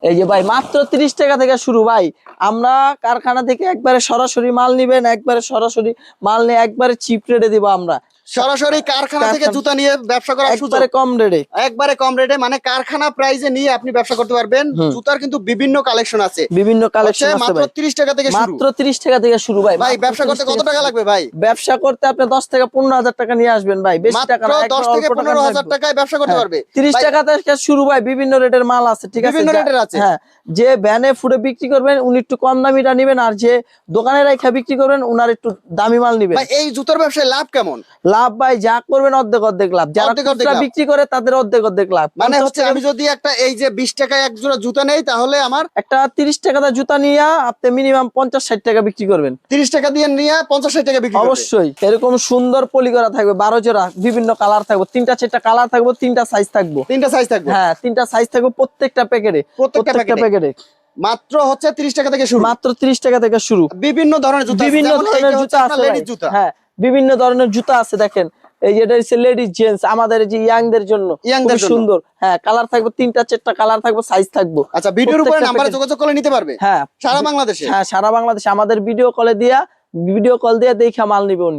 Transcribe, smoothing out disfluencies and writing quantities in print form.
এই যে ভাই মাত্র 30 টাকা থেকে শুরু ভাই। আমরা কারখানা থেকে একবারে সরাসরি মাল নিবেন, একবারে সরাসরি মাল নিয়ে একবারে চিপ রেটে দিব আমরা। সরাসরি কারখানা থেকে জুতা নিয়ে ব্যবসা করার সুযোগ একবারে কম রেটে, একবারে কম রেটে, মানে কারখানা প্রাইসে নিয়ে আপনি ব্যবসা করতে পারবেন। জুতার কিন্তু বিভিন্ন কালেকশন আছে, বিভিন্ন কালেকশন আছে মাত্র ভাই। 30 টাকা থেকে শুরু। মাত্র 30 টাকা থেকে শুরু ভাই। ভাই মাত্র ব্যবসা করতে 30 কত টাকা লাগবে ভাই? ব্যবসা করতে আপনি 10 থেকে 15,000 টাকা নিয়ে আসবেন ভাই, বেশি টাকা মাত্র না, 10 একবার থেকে অল্প টাকা 15,000 টাকায় ব্যবসা করতে হ্যাঁ, পারবে। 30 ভাই, টাকা থেকে শুরু ভাই। বিভিন্ন রেটের মাল আছে, ঠিক আছে, বিভিন্ন রেটের আছে। হ্যাঁ, যে ভ্যানে ফুডে বিক্রি করবেন উনি একটু কম দামিটা নেবেন, আর যে দোকানে রাখা বিক্রি করবেন উনার একটু দামি মাল নেবেন। ভাই এই জুতার ব্যবসায় লাভ কেমন? লাভ ভাই যা করবেন অর্ধেক অর্ধেক লাভ, যারা অর্ধেক অর্ধেক খুচরা লাভ। বিক্রি করে তাদের অর্ধেক অর্ধেক লাভ। মানে 50 হচ্ছে টাকা আমি যদি একটা এই যে 20 টাকায় এক জোড়া জুতা নেই, তাহলে আমার একটা 30 টাকা দিয়ে জুতা নিয়ে আপনি মিনিমাম 50-60 টাকা বিক্রি করবেন। 30 টাকা দিয়ে নিয়ে 50-60 টাকা বিক্রি করবে। অবশ্যই এরকম সুন্দর পলি করা থাকবে, 12 জোড়া বিভিন্ন কালার থাকবে, 3-4টা কালার থাকবে, 3টা সাইজ থাকবে। 3টা সাইজ থাকবে। হ্যাঁ, 3টা সাইজ থাকবে প্রত্যেকটা প্যাকেটে, প্রত্যেকটা প্যাকেটে। মাত্র হচ্ছে 30 টাকা থেকে শুরু। মাত্র 30 টাকা থেকে শুরু। বিভিন্ন ধরনের জুতা আছে, বিভিন্ন যেমন ধরনের এইটা হচ্ছে জুতা আপনার আছে লেডিস ভাই। জুতা। হ্যাঁ, বিভিন্ন ধরনের জুতা আছে, দেখেন এই যে এটা হচ্ছে লেডিস জেন্টস, আমাদের যে ইয়াংদের জন্য ইয়াংদের খুব জন্য। সুন্দর। হ্যাঁ, কালার থাকবে 3-4টা কালার থাকবে, সাইজ থাকবে। আচ্ছা, ভিডিওর উপরে প্রত্যেকটা নাম্বারে প্যাকেট। যোগাযোগ করে নিতে পারবে হ্যাঁ, সারা বাংলাদেশে। হ্যাঁ, সারা বাংলাদেশে আমাদের ভিডিও কল দিয়ে দেখা মাল নিবে উনি।